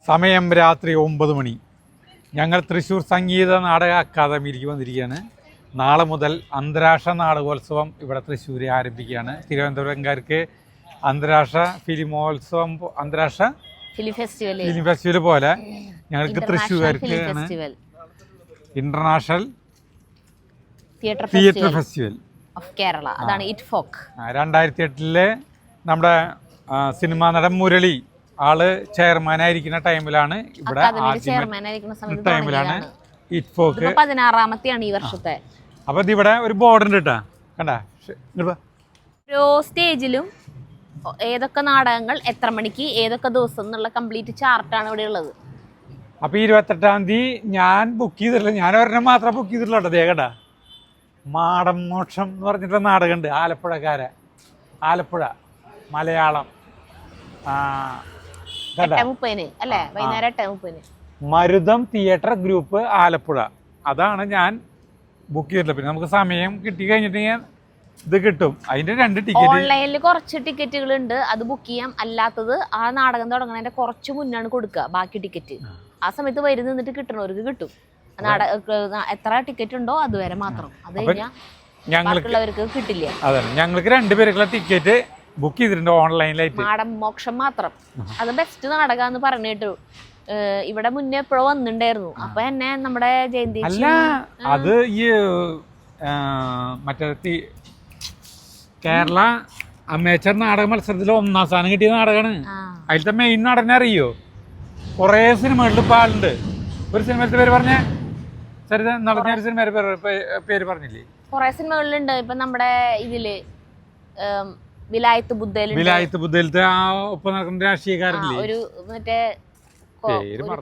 സമയം രാത്രി 9 മണി. ഞങ്ങൾ തൃശ്ശൂർ സംഗീത നാടക അക്കാദമിയിലേക്ക് വന്നിരിക്കുകയാണ്. നാളെ മുതൽ അന്താരാഷ്ട്ര നാടകോത്സവം ഇവിടെ തൃശ്ശൂർ ആരംഭിക്കുകയാണ്. തിരുവനന്തപുരംകാർക്ക് അന്താരാഷ്ട്ര ഫിലിമോത്സവം, അന്താരാഷ്ട്ര ഫിലിം ഫെസ്റ്റിവൽ പോലെ ഞങ്ങൾക്ക് തൃശ്ശൂർക്കാർക്ക് international theatre festival of Kerala. അതാണ് ഇറ്റ്ഫോക്ക്. 2008 നമ്മുടെ സിനിമാ നടൻ മുരളി ആള് ചെയർമാനായിരിക്കുന്ന ടൈമിലാണ് ഇവിടെ ടൈമിലാണ് ഇറ്റ്ഫോക്ക് 16ാമത്തെയാണ് ഈ വർഷത്തെ. അപ്പൊ ഇവിടെ ഒരു ബോർഡ് ഉണ്ട് കേട്ടാ, കണ്ടാ? ഓരോ സ്റ്റേജിലും ഏതൊക്കെ നാടകങ്ങൾ എത്ര മണിക്ക് ഏതൊക്കെ ദിവസം എന്നുള്ള കംപ്ലീറ്റ് ചാർട്ടാണ് ഇവിടെ ഉള്ളത്. അപ്പൊ 28-ാം തീയതി ഞാൻ ബുക്ക് ചെയ്തിട്ടില്ല, ഞാൻ ഒരെണ്ണം മാത്രം ബുക്ക് ചെയ്തിട്ടുള്ളൂ കേട്ടോ. ദേകടാ മാടം മോക്ഷം എന്ന് പറഞ്ഞിട്ടുള്ള നാടകമുണ്ട്, ആലപ്പുഴ മലയാളം. മരുതം തിയേറ്റർ ഗ്രൂപ്പ് ആലപ്പുഴ, അതാണ് ഞാൻ ബുക്ക് ചെയ്തിട്ടുള്ളത്. പിന്നെ നമുക്ക് സമയം കിട്ടി കഴിഞ്ഞിട്ടുണ്ടെങ്കിൽ ഇത് കിട്ടും. അതിന്റെ 2 ടിക്കറ്റ് ഓൺലൈനിൽ കുറച്ച് ടിക്കറ്റുകൾ ഉണ്ട്, അത് ബുക്ക് ചെയ്യാം. അല്ലാത്തത് ആ നാടകം തുടങ്ങുന്നതിന്റെ കുറച്ച് മുന്നാണ് കൊടുക്കുക ബാക്കി ടിക്കറ്റ്. ആ സമയത്ത് വരി നിന്നിട്ട് കിട്ടണവർക്ക് കിട്ടും. എത്ര ടിക്കറ്റ് ഉണ്ടോ അതുവരെ മാത്രം, അത് കഴിഞ്ഞാൽ ഞങ്ങൾക്കുള്ളവർക്ക് കിട്ടില്ല. അതെ, ഞങ്ങൾക്ക് 2 പേർക്കുള്ള ടിക്കറ്റ് ബുക്ക് ചെയ്തിട്ടുണ്ട് ഓൺലൈനിലായിട്ട്. മാടം മോക്ഷം മാത്രം, അത് ബെസ്റ്റ് നാടകാന്ന് പറഞ്ഞിട്ടു. ഇവിടെ മുന്നേ എപ്പോഴും വന്നിട്ടുണ്ടായിരുന്നു. അപ്പൊ എന്നെ നമ്മുടെ ജയന്തി അല്ല, അത് ഈ മറ്റേ കേരള അമേച്ചർ നാടക മത്സരത്തിൽ 1ാം സ്ഥാനം കിട്ടിയ നാടകമാണ്. അതിലത്തെ മെയിൻ നടനെ അറിയോ? കുറേ സിനിമകളിൽ ഇപ്പൊ ആളുണ്ട്. ഒരു സിനിമയുടെ പേര് പറഞ്ഞേ, നടന്ന ഒരു സിനിമയുടെ പേര് പറഞ്ഞില്ലേ? കുറെ സിനിമകളിലുണ്ട്. ഇപ്പൊ നമ്മുടെ ഇതില് വിലായത്ത് ബുദ്ധയിലത്തെ ആ ഒപ്പം നടക്കുന്ന രാഷ്ട്രീയക്കാരില്ലേ, ഒരു മറ്റേ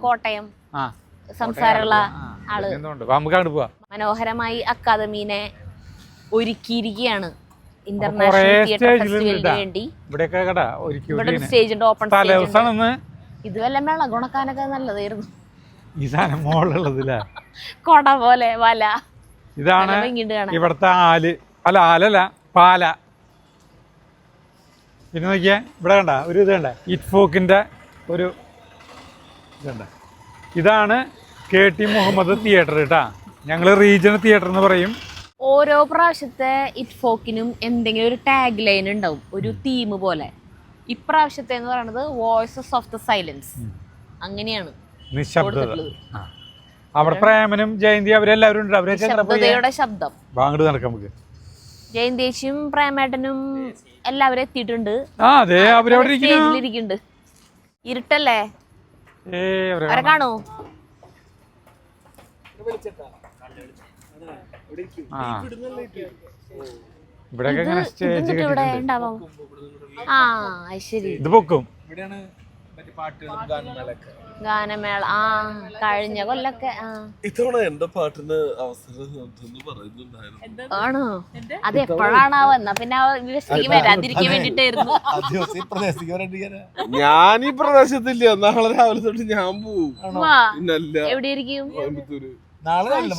കോട്ടയം സംസാരമുള്ള ആള്. മനോഹരമായി അക്കാദമീനെ ഒരുക്കിയിരിക്കുകയാണ് ഇന്റർനാഷണൽ തിയേറ്റർ ഫെസ്റ്റിവലിന് വേണ്ടി. ഇവിടെ സ്റ്റേജ് ഉണ്ട്, ഓപ്പൺ സ്റ്റേജ്. ഇതുവല്ല മേള ഗുണക്കാനൊക്കെ നല്ലതായിരുന്നു. ഈ സാധനം മോളുള്ളതില്ല, കൊട പോലെ വല. ഇതാണ് ഇവിടുത്തെ ആലല്ല പാല. പിന്നെ നോക്കിയാ ഇവിടെ കണ്ട ഒരു ഇത് കണ്ട, ഇറ്റ്ഫോക്കിന്റെ ഒരു ഇതുണ്ട. ഇതാണ് KT മുഹമ്മദ് തിയേറ്റർ കേട്ടാ. ഞങ്ങൾ റീജിയണൽ തിയേറ്റർ എന്ന് പറയും. ഓരോ പ്രാവശ്യത്തെ ഇറ്റ്ഫോക്കിനും എന്തെങ്കിലും ഒരു ടാഗ് ലൈൻ ഉണ്ടാവും, ഒരു തീം പോലെ. ഇപ്രാവശ്യത്തെ എന്ന് പറയുന്നത് വോയിസസ് ഓഫ് ദ സൈലൻസ്. അങ്ങനെയാണ്, നിശബ്ദത. അവിടെ പ്രേമനും ജയന്തി അവരെല്ലാവരും ഉണ്ട്. അവരുടെ ശബ്ദം അങ്ങോട്ട് നടക്കാം നമുക്ക്. ജയന്തേച്ചിയും പ്രേമേട്ടനും എല്ലാവരും എത്തിയിട്ടുണ്ട്. അവരവിടെ ഇരുട്ടല്ലേ, അവരെ കാണോ? ഇവിടെ ഉണ്ടാവും. ശരി, ഇത് പൊക്കും. ഗാനമേള കഴിഞ്ഞ കൊല്ലൊക്കെ ഇത്തവണ എന്റെ പാട്ടിന് അവസരം ആണോ? അത് എപ്പോഴാണാവോ? എന്നാ പിന്നെ വരാതിരിക്കാൻ വേണ്ടിട്ടായിരുന്നു. ഞാൻ ഈ പ്രദേശത്തില്ല, നാളെ രാവിലെ തൊട്ട് ഞാൻ പോവും. എവിടെയായിരിക്കും?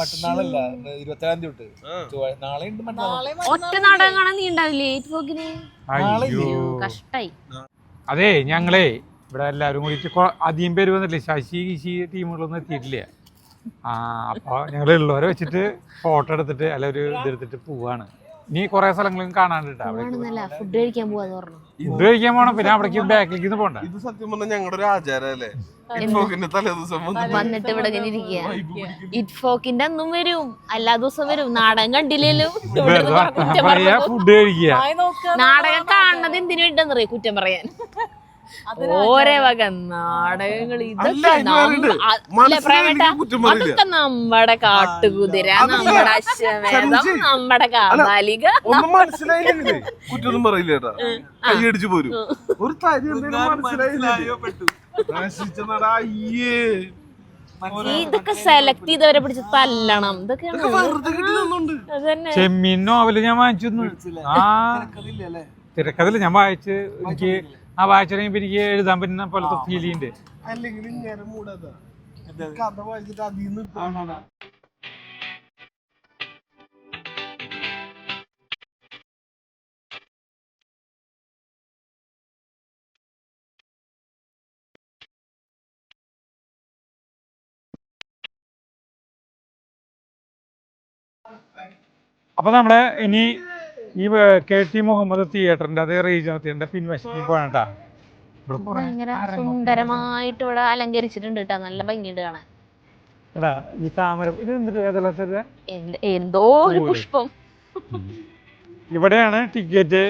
മറ്റന്നാളല്ല, 27-ാം തീയതി തൊട്ട്. നാളെ ഒറ്റ നാടകം കാണാൻ നീ ഉണ്ടാവില്ലേ? കഷ്ടായി. അതെ, ഞങ്ങളെ ഇവിടെ എല്ലാവരും കൂടിയിട്ട് അധികം പേര് വന്നിട്ടില്ലേ, ശശി ടീമുകളൊന്നും എത്തിയിട്ടില്ല. അപ്പോൾ ഞങ്ങൾ ഉള്ളവരെ വെച്ചിട്ട് ഫോട്ടോ എടുത്തിട്ട് അല്ല ഒരു ഇതെടുത്തിട്ട് പോവാണ്. ഇനി കുറെ സ്ഥലങ്ങളും കാണാനുണ്ട്. ഫുഡ് കഴിക്കാൻ പോകണം, പിന്നെ അവിടേക്ക് ബാക്കിലേക്ക് പോകണ്ട. ഇത് സത്യം പറഞ്ഞാൽ ഞങ്ങളുടെ ഒരു ആചാരല്ലേ. വന്നിട്ട് ഇവിടെ ഇറ്റ്ഫോക്കിന്റെ അന്നും വരും, എല്ലാ ദിവസവും വരും. നാടകം കണ്ടില്ലേലും ഫുഡ് കഴിക്കുക. നാടകം കാണുന്നത് എന്തിനു വേണ്ടെന്നറിയോ? കുറ്റം പറയാൻ. ഓരോ വക നാടകങ്ങൾ അതൊക്കെ നമ്മുടെ കാട്ടുകുതിര, നമ്മുടെ അശ്വമേധം, നമ്മുടെ കാമാലിക. ഒന്നും മനസ്സിലായില്ലേ? കുറ്റൊന്നും പറയില്ലേട്ടാ, കൈയടിച്ചു പോരും. ഒരു ഇതൊക്കെ സെലക്ട് ചെയ്തവരെ പിടിച്ച് തല്ലണം. ഇതൊക്കെയാണ് ചെമ്മീൻ നോവല് ഞാൻ വായിച്ചു. തിരക്കഥയില് ഞാൻ വായിച്ച്, എനിക്ക് ആ വായിച്ചു കഴിയുമ്പോൾ എനിക്ക് എഴുതാൻ പറ്റുന്ന പോലത്തെ ഫീൽ ചെയ്യുന്നുണ്ട്. അല്ലെങ്കിൽ ഞാൻ മൂടാ കഥ വായിച്ചിട്ട് അതിൽ നിന്ന് അപ്പോൾ നമ്മളെ ഇനി ഈ KT മുഹമ്മദ് തിയേറ്ററിൻ്റെ അതേ റീജിയണൽ തിയേറ്ററിൻ്റെ പിൻവശത്തേക്ക് പോകണം കേട്ടോ. ഇവിടെ കുറേ ഭയങ്കര സുന്ദരമായിട്ട് ഇവിടെ അലങ്കരിച്ചിട്ടുണ്ട് കേട്ടോ. നല്ല ഭംഗിയുണ്ട് കാണാൻ. എടാ ഈ താമര ഇത് എന്തിട്ട് ഏതല്ല എന്തോ ഒരു പുഷ്പം. ഇവിടെയാണ് ടിക്കറ്റ്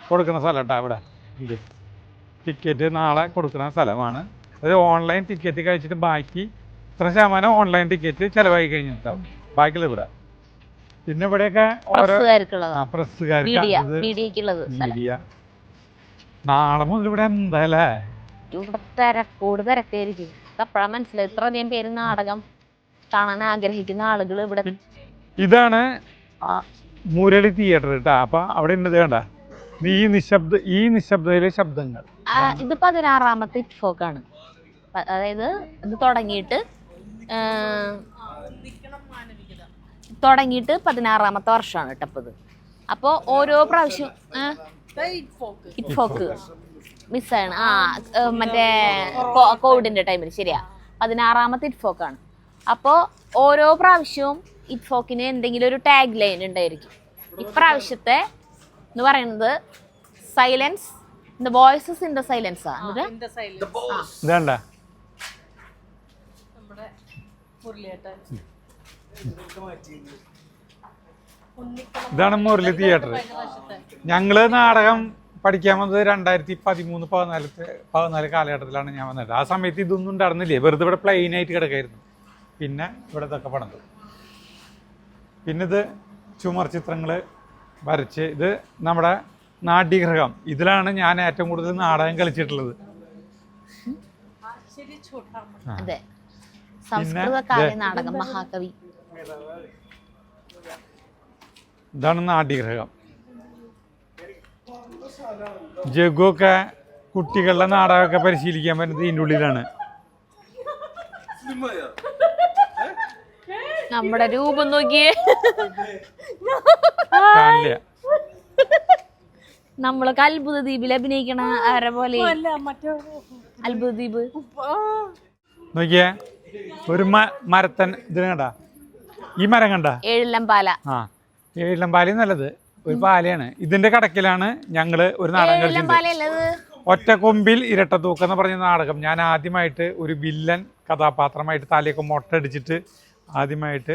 കൊടുക്കുന്ന സ്ഥലം കേട്ടോ. ഇവിടെ ടിക്കറ്റ് നാളെ കൊടുക്കുന്ന സ്ഥലമാണ്. അത് ഓൺലൈൻ ടിക്കറ്റ് കഴിച്ചിട്ട് ബാക്കി ഇത്ര ശതമാനം ഓൺലൈൻ ടിക്കറ്റ് ചിലവായി കഴിഞ്ഞിട്ടാവും. ബാക്കിയുള്ള ഇവിടെ പിന്നെ ഇവിടെയൊക്കെ ഓരോ മീഡിയ നാളെ മുതൽ ഇവിടെ എന്തായാലേ ഇവിടെ തിരക്കായിരിക്കും. അപ്പോഴാ മനസ്സിലായി ഇത്രയധികം പേര് നാടകം കാണാൻ ആഗ്രഹിക്കുന്ന ആളുകൾ ഇവിടെ. ഇതാണ് മുരളി തിയേറ്റർ കേട്ടോ. അപ്പൊ അവിടെ ഉണ്ട് വേണ്ട ഈ നിശബ്ദയിലെ ശബ്ദങ്ങൾ. ഇത് 16ാമത്തെ ഇറ്റ്ഫോക്കാണ്. അതായത് ഇത് തുടങ്ങിയിട്ട് 16ാമത്തെ വർഷമാണ് കേട്ടോ ഇത്. അപ്പോൾ ഓരോ പ്രാവശ്യം ഇറ്റ്ഫോക്ക് മിസ്സാണ്. മറ്റേ കോവിഡിന്റെ ടൈമിൽ ശരിയാ 16ാമത്തെ ഇറ്റ്ഫോക്കാണ്. അപ്പോൾ ഓരോ പ്രാവശ്യവും ഇറ്റ്ഫോക്കിന് എന്തെങ്കിലും ഒരു ടാഗ് ലൈൻ ഉണ്ടായിരിക്കും. ഇപ്രാവശ്യത്തെ എന്ന് പറയുന്നത് silence the voices in the silence ആണ്. ഇതാണ് മുരളി തിയേറ്റർ. ഞങ്ങള് നാടകം പഠിക്കാൻ വന്നത് 2013-14 കാലഘട്ടത്തിലാണ് ഞാൻ വന്നത്. ആ സമയത്ത് ഇതൊന്നും ഉണ്ടായിരുന്നില്ലേ, വെറുതെ ഇവിടെ പ്ലെയിൻ ആയിട്ട് കിടക്കായിരുന്നു. പിന്നെ ഇവിടെ ഇതൊക്കെ പണിത്, പിന്നെ ഇത് ചുമർ ചിത്രങ്ങൾ വരച്ച്, ഇത് നമ്മുടെ നാട്യഗൃഹം. ഇതിലാണ് ഞാൻ ഏറ്റവും കൂടുതൽ നാടകം കളിച്ചിട്ടുള്ളത്. അതെ, സംസ്കൃതകാവ്യ നാടകം മഹാകവി. ഇതാണ് നാട്യഗൃഹം. ജഗ്ഗൊക്കെ കുട്ടികളുടെ നാടകമൊക്കെ പരിശീലിക്കാൻ പറ്റുന്നത് ഇതിൻ്റെ ഉള്ളിലാണ്. നമ്മുടെ രൂപം നോക്കിയേ, കാണില്ല. നമ്മളൊക്കെ അത്ഭുത ദ്വീപിൽ അഭിനയിക്കണ ആരെ പോലെ. അത്ഭുത ദ്വീപ് നോക്കിയേ, ഒരു മരത്തൻ ഇതിന് കണ്ട, ഈ മരം കണ്ട, ഏഴിലംപാല. ഏഴിലംപാല നല്ലത് ഒരു പാലയാണ്. ഇതിന്റെ കടക്കിലാണ് ഞങ്ങള് ഒരു നാടകം കളിച്ചത്. ഒറ്റക്കൊമ്പിൽ ഇരട്ട തൂക്കം എന്ന് പറഞ്ഞ നാടകം ഞാൻ ആദ്യമായിട്ട് ഒരു വില്ലൻ കഥാപാത്രമായിട്ട് തലയൊക്കെ മൊട്ടടിച്ചിട്ട് ആദ്യമായിട്ട്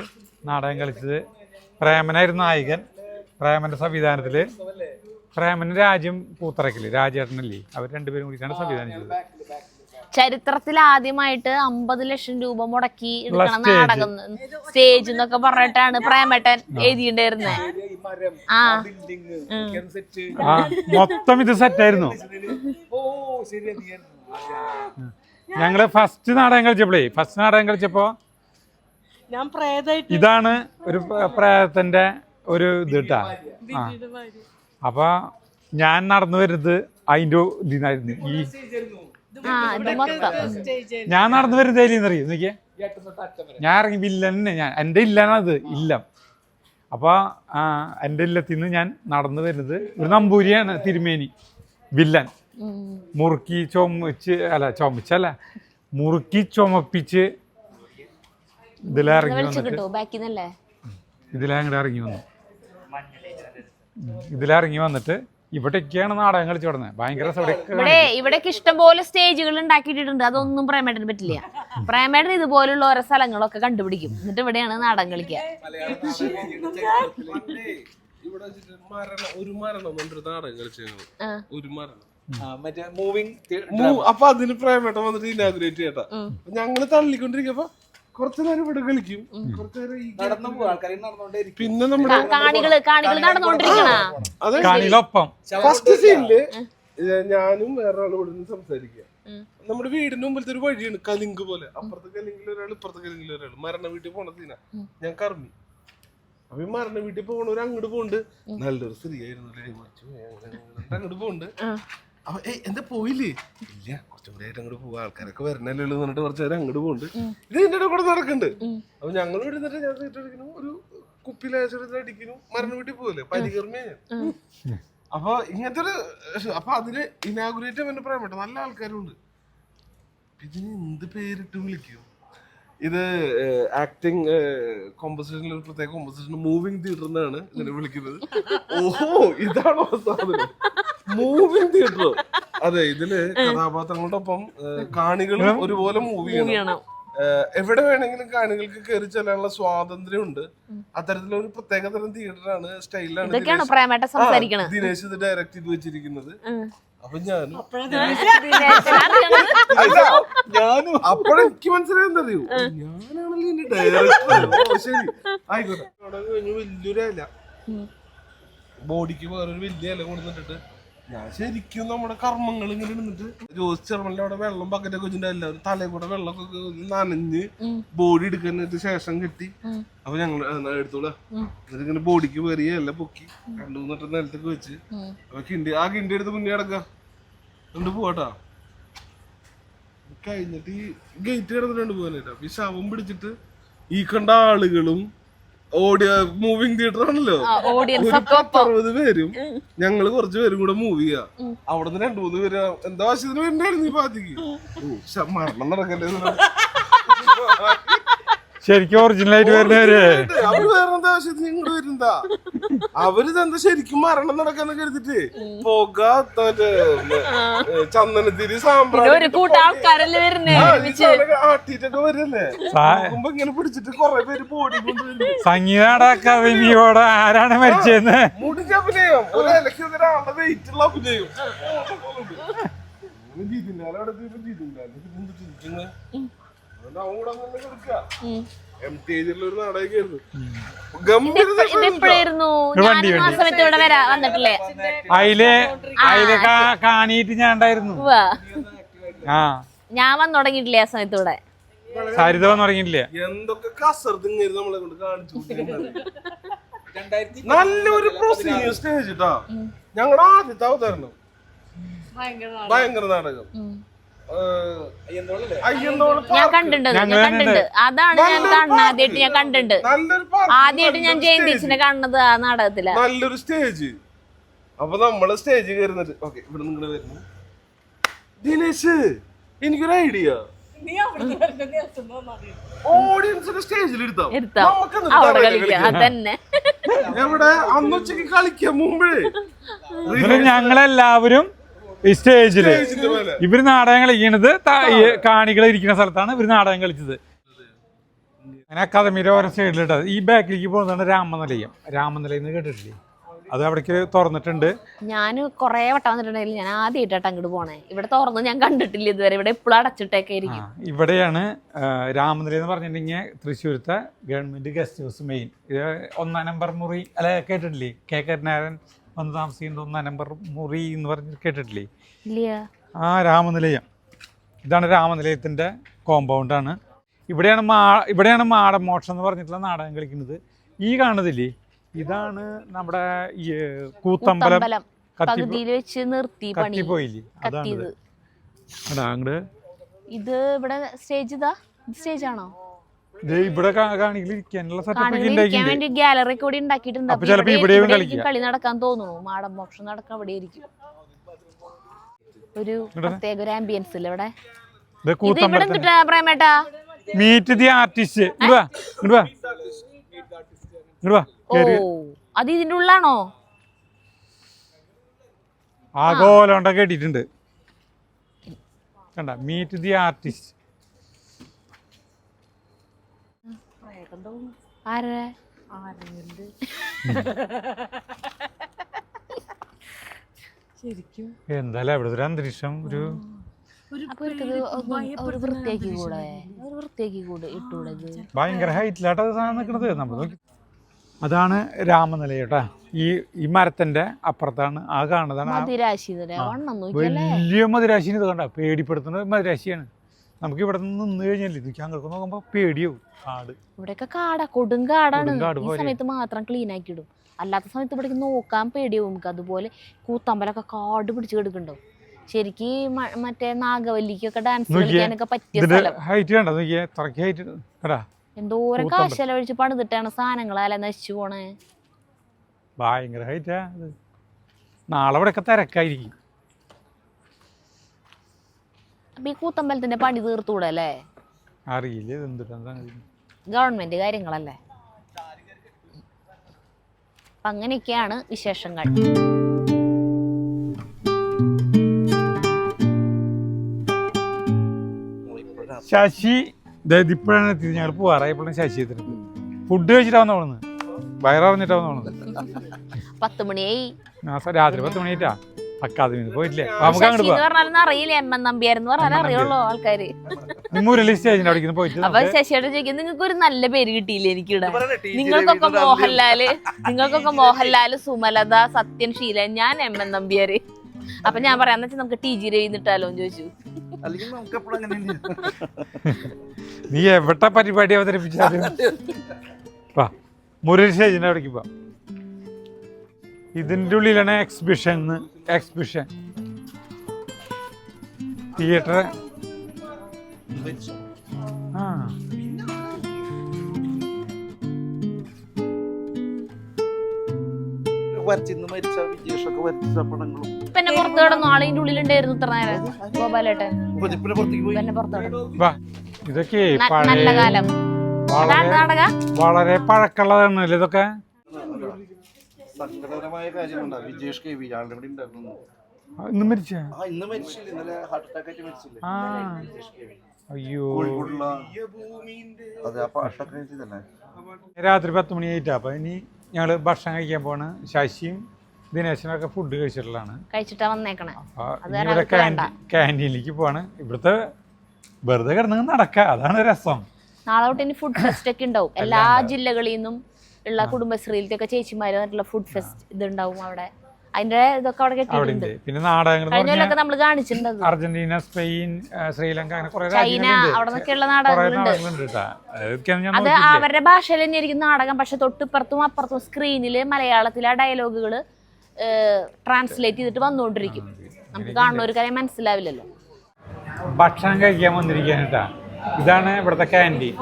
നാടകം കളിച്ചത്. പ്രേമനായിരുന്നു നായകൻ. പ്രേമന്റെ സംവിധാനത്തിൽ പ്രേമന് രാജ്യം പൂത്തറക്കല് രാജേട്ടനല്ലേ, അവർ രണ്ടുപേരും കൂടിയിട്ടാണ് സംവിധാനം ചെയ്തത്. ചരിത്രത്തിൽ ആദ്യമായിട്ട് 50 ലക്ഷം രൂപ മുടക്കി എടുക്കണ നാടകം സ്റ്റേജ് എന്നൊക്കെ പറഞ്ഞിട്ടാണ് പ്രേമേട്ടൻ എഴുതിയിട്ടുണ്ടായിരുന്നത്. മൊത്തം ഇത് സെറ്റായിരുന്നു. ഞങ്ങള് ഫസ്റ്റ് നാടകം കളിച്ചപ്പോ ഇതാണ് ഒരു പ്രേതത്തിന്റെ ഒരു ഇത് കേട്ടാ. അപ്പൊ ഞാൻ നടന്നു വരുന്നത് അതിന്റെ ഇതിനായിരുന്നു. ഞാൻ നടന്നു വരുന്നതേലിന്നറിയോ നോക്കിയേ, ഞാൻ ഇറങ്ങി വില്ലനെ, ഞാൻ എൻ്റെ ഇല്ലാണത് ഇല്ല. അപ്പൊ എൻ്റെ ഇല്ലത്തിന്ന് ഞാൻ നടന്നു വരുന്നത് ഒരു നമ്പൂരിയാണ് തിരുമേനി വില്ലൻ. മുറുക്കി ചുമപ്പിച്ച് ഇതിലിറങ്ങി വന്നിട്ട് ഇവിടേക്കാണ് നാടകം കളിച്ചു തുടങ്ങുന്നത്. ഭയങ്കര ഇവിടേക്ക് ഇഷ്ടംപോലെ സ്റ്റേജുകൾ ഉണ്ടാക്കിയിട്ടുണ്ട്. അതൊന്നും പ്രേമേട്ടന് പറ്റില്ല. പ്രേമേട്ടൻ ഇതുപോലുള്ള ഓരോ സ്ഥലങ്ങളൊക്കെ കണ്ടുപിടിക്കും, എന്നിട്ട് ഇവിടെയാണ് നാടകം കളിക്കുക. അപ്പൊ അതിന് പ്രേമേട്ടൻ വന്നിട്ട് ഇനാഗുറേറ്റ് ചെയ്യട്ടാ. ഞങ്ങള് തള്ളിക്കൊണ്ടിരിക്കപ്പോ കുറച്ചു നേരം ഇവിടെ കളിക്കും, കുറച്ചു നേരം പിന്നെ നമ്മുടെ ഫസ്റ്റ് സീനില് ഞാനും വേറൊരാൾ ഇവിടെ നിന്ന് സംസാരിക്കുക. നമ്മുടെ വീടിന്റെ മുമ്പിലത്തെ ഒരു വഴിയാണ്, കലിങ്ക് പോലെ. അപ്പുറത്തെ കലിങ്കിൽ ഒരാൾ, ഇപ്പുറത്തെ കലിങ്കിൽ ഒരാൾ. മരണ വീട്ടിൽ പോണ സീന. ഞാൻ കർമ്മി. അപ്പൊ ഈ മരണ വീട്ടിൽ പോണവര് അങ്ങോട്ട് പോണ്ട്. നല്ലൊരു സ്ത്രീ ആയിരുന്നു, അങ്ങോട്ട് പോണ്ട്. അപ്പൊ എന്താ പോയില്ലേ? ഇല്ല, കുറച്ചും കൂടെ ആയിട്ട് അങ്ങോട്ട് പോവാ, ആൾക്കാരൊക്കെ വരണല്ലേ ഉള്ളൂ എന്നിട്ട് കുറച്ചു നേരം അങ്ങോട്ട് പോണ്ട്. ഇത് എന്റെ കൂടെ നടക്കുന്നുണ്ട്. അപ്പൊ ഞങ്ങൾ ഇരുന്നിട്ട് ഞാൻ സീറ്റടിക്കുന്നു, ഒരു കുപ്പിയിലടിക്കുന്നു, മരണ വീട്ടിൽ പോകല്ലേ, പരികർമ്മ ഞാൻ. അപ്പൊ ഇങ്ങനത്തെ ഒരു, അപ്പൊ അതിന് ഇനാഗുറേറ്റ് അവന്റെ പറയാൻ പറ്റും. നല്ല ആൾക്കാരുണ്ട്. ഇതിന് എന്ത് പേരിട്ട് വിളിക്കും? ഇത് ആക്ടിങ് കോമ്പസിഷനിൽ ഒരു പ്രത്യേക കോമ്പസിഷൻ മൂവിംഗ് തിയേറ്റർ എന്നാണ് ഇതിനെ വിളിക്കുന്നത്. ഓഹോ, ഇതാണോ സാധനം, മൂവിംഗ് തിയേറ്ററോ? അതെ, ഇതില് കഥാപാത്രങ്ങളോടൊപ്പം കാണികളും ഒരുപോലെ മൂവ് ചെയ്യണം. എവിടെ വേണമെങ്കിലും കാണികൾക്ക് കയറി ചെല്ലാനുള്ള സ്വാതന്ത്ര്യമുണ്ട്. അത്തരത്തിലൊരു പ്രത്യേക തരം തിയേറ്ററാണ്, സ്റ്റൈലാണ് ദിനേശ് ഇത് ഡയറക്ട് ചെയ്ത് വെച്ചിരിക്കുന്നത്. അപ്പൊ ഞാനും അപ്പോഴെനിക്ക് മനസ്സിലായെന്തറിയോ, ഞാനാണല്ലോ ഇതിന്റെ ഡയറക്ടർ. ശരി, ആയിക്കോട്ടെ. അവിടെ കഴിഞ്ഞു വലിയൊരു ഇല, ബോഡിക്ക് വേറൊരു വലിയ ഇല കൊണ്ടുവന്നിട്ട് ഞാൻ ശരിക്കും നമ്മുടെ കർമ്മങ്ങൾ ഇങ്ങനെ ഇരുന്നിട്ട് ജോസ് ചെറുമലിന്റെ അവിടെ വെള്ളം ബക്കറ്റൊക്കെ വെച്ചിട്ട് എല്ലാവരും തലയിൽ കൂടെ വെള്ളമൊക്കെ നനഞ്ഞ് ബോഡി എടുക്കുന്നതിന് ശേഷം കെട്ടി. അപ്പൊ ഞങ്ങൾ എടുത്തോളാം, എന്നിട്ട് ഇങ്ങനെ ബോഡിക്ക് വേറിയ എല്ലാം പൊക്കി 2-3 വട്ടം നിലത്തൊക്കെ വെച്ച് അപ്പൊ കിണ്ടി എടുത്ത് മുന്നേ അടക്കാം എന്നിട്ട് പോവാട്ടാ. കഴിഞ്ഞിട്ട് ഈ ഗേറ്റ് കിടന്നിട്ടുണ്ട് പോകാനായിട്ട്. അപ്പൊ ഈ ശവം പിടിച്ചിട്ട് ഈ കണ്ട ആളുകളും മൂവിംഗ് തിയേറ്റർ ആണല്ലോ, 60 പേരും ഞങ്ങള് കുറച്ച് പേരും കൂടെ മൂവ് ചെയ്യാ. അവിടെ നിന്ന് 2-3 പേര് എന്താ ആവശ്യത്തിന് വരുന്നായിരുന്നു ഈ പാതിക്ക്. മരണം നടക്കല്ലേ, ശരിക്കും ഒറിജിനലായിട്ട് വരുന്നവര് അവര് വേറെന്താ ആവശ്യത്തിന് ഇങ്ങോട്ട് വരുന്നതാ. അവരിതെന്താ ശരിക്കും മരണം നടക്കാന്ന് കരുതിട്ട് പുക മറ്റേ ചന്ദനത്തിരി സാമ്പ്രാണി ആട്ടിട്ടൊക്കെ വരല്ലേ. നോക്കുമ്പോ ഇങ്ങനെ പിടിച്ചിട്ട് കൊറേ പേര് ബോഡി കൊണ്ടുവരും. സംഗീത അക്കാദമിയോടെ ആരാണ് മരിച്ചതെന്ന് മുടിഞ്ഞ അഭിനയം, ഒരു ഇലക്ഷൻ ഒരാളുടെ വെയിറ്റ് ഉള്ള അഭിനയം. കാണീട്ട് ഞാൻ ഉണ്ടായിരുന്നു. ഞാൻ വന്നു തുടങ്ങിയിട്ടില്ലേ ആ സമയത്തൂടെ, സരിത വന്നു തുടങ്ങിയിട്ടില്ലേ. എന്തൊക്കെ കസർത്ത് നമ്മളെ കൊണ്ട് കാണിച്ചു. നല്ലൊരു പ്രൊസീജിയർ സ്റ്റേജ് ട്ടാ. ഞങ്ങളുടെ ആദ്യത്തെ അവതരണം ഭയങ്കര നാടകം ഞാൻ കണ്ടിട്ടുണ്ട്. അതാണ് ഞാൻ കാണുന്നത്, ആദ്യമായിട്ട് ഞാൻ കണ്ടിട്ടുണ്ട്. ആദ്യമായിട്ട് ഞാൻ ജയൻ ടീച്ചറിനെ കാണുന്നത് ആ നാടകത്തില. നല്ലൊരു സ്റ്റേജ്. അപ്പൊ നമ്മള് സ്റ്റേജ് കയറുന്നിട്ട് ഓക്കെ ഇവിടെ നിങ്ങള് വരുന്നു. ദിനേശ്, എനിക്കൊരു ഐഡിയ, ഓഡിയൻസിന്റെ സ്റ്റേജിൽ എടുത്താം, എവിടെ അന്നുച്ചക്ക് കളിക്കാൻ മുമ്പേ ഞങ്ങളെല്ലാവരും ഈ സ്റ്റേജില് ഇവര് നാടകം കളിക്കണത് കാണികൾ ഇരിക്കുന്ന സ്ഥലത്താണ് ഇവര് നാടകം കളിച്ചത്. അങ്ങനെ അക്കാദമിയുടെ ഓരോ സൈഡിലിട്ടത്. ഈ ബാക്കിലേക്ക് പോകുന്നതാണ് രാമനിലയം. രാമനിലയം എന്ന് കേട്ടിട്ടില്ലേ? അത് അവിടേക്ക് തുറന്നിട്ടുണ്ട്. ഞാൻ കുറെ വട്ടം വന്നിട്ടുണ്ടെങ്കിൽ ഞാൻ ആദ്യമായിട്ടാണ് അങ്ങോട്ട് പോണേ. ഇവിടെ തുറന്ന് ഞാൻ കണ്ടിട്ടില്ല ഇതുവരെ. ഇവിടെ എപ്പോഴും അടച്ചിട്ടൊക്കെ ആയിരിക്കും. ഇവിടെയാണ് രാമനിലയം എന്ന് പറഞ്ഞിട്ടുണ്ടെങ്കിൽ തൃശ്ശൂരത്തെ ഗവൺമെന്റ് ഗസ്റ്റ് ഹൗസ് മെയിൻ. ഇത് 1-ാം നമ്പർ മുറി അല്ലെ, കേട്ടിട്ടില്ലേ? കെ കരുണാകരൻ വന്ന് താമസിക്കുന്നത് 1-ാം നമ്പർ മുറി എന്ന് പറഞ്ഞ് കേട്ടിട്ടില്ലേ? ആ രാമനിലയം. ഇതാണ് രാമനിലയത്തിന്റെ കോമ്പൗണ്ടാണ്. ഇവിടെയാണ് മാടമോക്ഷം എന്ന് പറഞ്ഞിട്ടുള്ള നാടകം കളിക്കുന്നത്. ഈ കാണുന്നില്ലേ, ഇതാണ് നമ്മുടെ ഈ കൂത്തമ്പലം കത്തിപ്പോയില്ലേ, അതാണ്. അങ്ങട് ഇത് ഇവിടെ സ്റ്റേജ്, ഇതാ സ്റ്റേജ് ആണോ? ഇവിടെ കാണികളിരിക്കാനുള്ള സെറ്റപ്പ് ഗാലറി കൂടി ഉണ്ടാക്കിയിട്ടുണ്ട്. കളി നടക്കാൻ തോന്നുന്നു. മാടമോക്ഷം നടക്കാൻ അവിടെ ആയിരിക്കും. ഒരു പ്രത്യേക ഒരു ആംബിയൻസ് ഇല്ല ഇവിടെ. പ്രേമേട്ടാ, മീറ്റ് ദി ആർട്ടിസ്റ്റ്. ഓ, അത് ഇതിന്റെ ഉള്ളാണോ? ആഗോലോണ്ട കേട്ടിട്ടുണ്ട്. കണ്ട, മീറ്റ് ദി ആർട്ടിസ്റ്റ്. എന്തായാലും അവിടെ ഒരു അന്തരീക്ഷം, ഒരു ഭയങ്കര ഹൈറ്റിലാട്ടോ സാധനം നിൽക്കണത്. നമ്മൾ നോക്കി, അതാണ് രാമനിലയം കേട്ടാ. ഈ മരത്തിന്റെ അപ്പുറത്താണ് ആ കാണുന്നതാണ് വലിയ മദിരാശി. ഇത് കണ്ട, പേടിപ്പെടുത്തുന്ന മദിരാശിയാണ്. നമുക്ക് ഇവിടെ നിന്ന് കഴിഞ്ഞാൽ ഞങ്ങൾക്ക് നോക്കുമ്പോ പേടിയാവും. കാട്, ഇവിടെയൊക്കെ കാടാ, കൊടുങ്കാടാണ്. ഈ സമയത്ത് മാത്രം ക്ലീൻ ആക്കി ഇടും, അല്ലാത്ത സമയത്ത് ഇവിടെ നോക്കാൻ പേടിയാവും നമുക്ക്. അതുപോലെ കൂത്തമ്പലൊക്കെ കാട് പിടിച്ച് കിടക്കുന്നുണ്ടോ. ശരിക്കും മറ്റേ നാഗവല്ലിക്കൊക്കെ ഡാൻസ് കളിക്കാനൊക്കെ പറ്റിയ സ്ഥലം. എന്തോരം കാശലൊഴിച്ച് പണിതിട്ടാണ് സാധനങ്ങളല്ല നശിച്ചു പോണേ. ഭയങ്കര ഹൈറ്റാ. നാളെ ഇവിടെയൊക്കെ തിരക്കായിരിക്കും. അപ്പൊ ഈ കൂത്തമ്പലത്തിന്റെ പണി തീർത്തൂടെ അല്ലേ? അറിയില്ല ഇത് എന്തിട്ടാ ഗവൺമെന്റ് കാര്യങ്ങളല്ലേ. അപ്പം അങ്ങനെയൊക്കെയാണ് വിശേഷങ്ങൾ. ശശി ഇപ്പോഴാണ് എത്തിയത്. ഞങ്ങൾ പോവാറായപ്പോഴും ശശി എത്തിയിട്ടുണ്ട്. ഫുഡ് കഴിച്ചിട്ടാവുന്ന തോന്നുന്നത്, വയറിഞ്ഞിട്ടാവുന്ന തോന്നുന്നത്. 10 മണിയായി. രാത്രി 10 മണിയായിട്ടാ അക്കാദമിയിൽ പോയിട്ടില്ലേ? നമുക്ക് അങ്ങോട്ട് പോവാം. പറഞ്ഞാലും അറിയില്ല, എം എൻ നമ്പ്യാരെന്ന് പറഞ്ഞാൽ അറിയുള്ളൂ ആൾക്കാര്. മുരളി സ്റ്റേജിന്റെ അവിടേക്ക് പോയിട്ട് അപ്പൊ ശശിയോട് ചോദിക്കും, നിങ്ങൾക്ക് ഒരു നല്ല പേര് കിട്ടിയില്ലേ എനിക്കിവിടെ? നിങ്ങൾക്കൊക്കെ മോഹൻലാല്, സുമലത, സത്യൻ, ശീലൻ, ഞാൻ എം എൻ നമ്പ്യാര്. അപ്പൊ ഞാൻ പറയാന്ന് വെച്ചാൽ നമുക്ക് ടി ജി രവിന്നിട്ടാലോ എന്ന് ചോദിച്ചു. നീ എവിടെ പരിപാടി അവതരിപ്പിച്ചാലും മുരളി സ്റ്റേജിന്റെ അവിടേക്ക് പോവാം. ഇതിൻ്റെ ഉള്ളിലാണ് എക്സിബിഷൻ തിയേറ്റർ. ആ പിന്നെ പുറത്ത് കിടന്നു ആളിന്റെ ഉള്ളിലുണ്ടായിരുന്നു ഇത്ര നേരം ഗോപാലേട്ടൻ. ഇതൊക്കെ നല്ല കാലം നാടക വളരെ പഴക്കമുള്ളതാണല്ലേ ഇതൊക്കെ. സങ്കടകരമായ കാര്യമുണ്ട്. വിജേഷ് കെ വി ആൾറെഡി ഉണ്ടായിരുന്നു. ഇന്ന് മരിച്ച ഇന്ന് മരിച്ചില്ല, ഇന്നലെ ഹാർട്ട് അറ്റാക്ക് ആയിട്ട് മരിച്ചില്ലേ? അയ്യോ, അതെ, അപ്പൊ അറ്റാക്ക് കഴിച്ചതല്ലേ. രാത്രി 10 മണിയായിട്ടാ. അപ്പൊ ഇനി ഞങ്ങള് ഭക്ഷണം കഴിക്കാൻ പോണ്. ശശിയും ദിനേശനൊക്കെ ഫുഡ് കഴിച്ചിട്ടുള്ളതാണ്. കഴിച്ചിട്ടാ വന്നേക്കണേ. ഇവിടെ ക്യാൻറ്റീനിലേക്ക് പോവാണ്. ഇവിടുത്തെ വെറുതെ കിടന്ന് നടക്കുക, അതാണ് രസം. നാളെ തൊട്ട് ഇനി ഫുഡ് ഫെസ്റ്റ് ഒക്കെ ഉണ്ടാവും. എല്ലാ ജില്ലകളിൽ നിന്നും ഉള്ള കുടുംബശ്രീയിലത്തെ ഒക്കെ ചേച്ചിമാര് വന്നിട്ടുള്ള ഫുഡ് ഫെസ്റ്റ് ഇതുണ്ടാവും അവിടെ. അതിന്റെ ഇതൊക്കെ അവിടെ കെട്ടിയിട്ടുണ്ട്. പിന്നെ നാടകങ്ങൾ കഴിഞ്ഞൊക്കെ നമ്മൾ കാണിച്ചിട്ടുണ്ട്. അർജന്റീന, സ്പെയിൻ, ശ്രീലങ്ക, അങ്ങനെ കുറെ ചൈന, അവിടെ നിന്നൊക്കെയുള്ള നാടകങ്ങളുണ്ട്. അത് അവരുടെ ഭാഷയിൽ തന്നെയായിരിക്കും നാടകം. പക്ഷെ തൊട്ടിപ്പുറത്തും അപ്പുറത്തും സ്ക്രീനില് മലയാളത്തിലെ ഡയലോഗുകള് ട്രാൻസ്ലേറ്റ് ചെയ്തിട്ട് വന്നുകൊണ്ടിരിക്കും. നമുക്ക് കാണുന്ന ഒരു കാര്യം മനസ്സിലാവില്ലല്ലോ. ഭക്ഷണം കഴിക്കാൻ വന്നിരിക്കാനായിട്ടാ. ഇതാണ് ഇവിടുത്തെ ക്യാൻറ്റീൻ.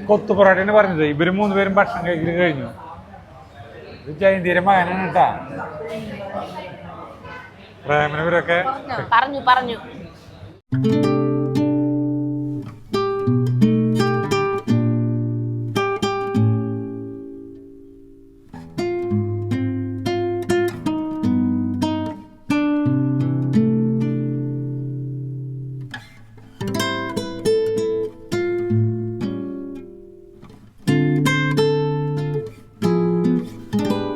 കൊത്തു പൊറോട്ടയാണ് പറഞ്ഞത്. ഇവര് 3 പേരും ഭക്ഷണം കഴിക്കൽ കഴിഞ്ഞു. ഇത് ജയന്തിയുടെ മകനാണ് കേട്ടാ. പ്രേമനവരൊക്കെ പറഞ്ഞു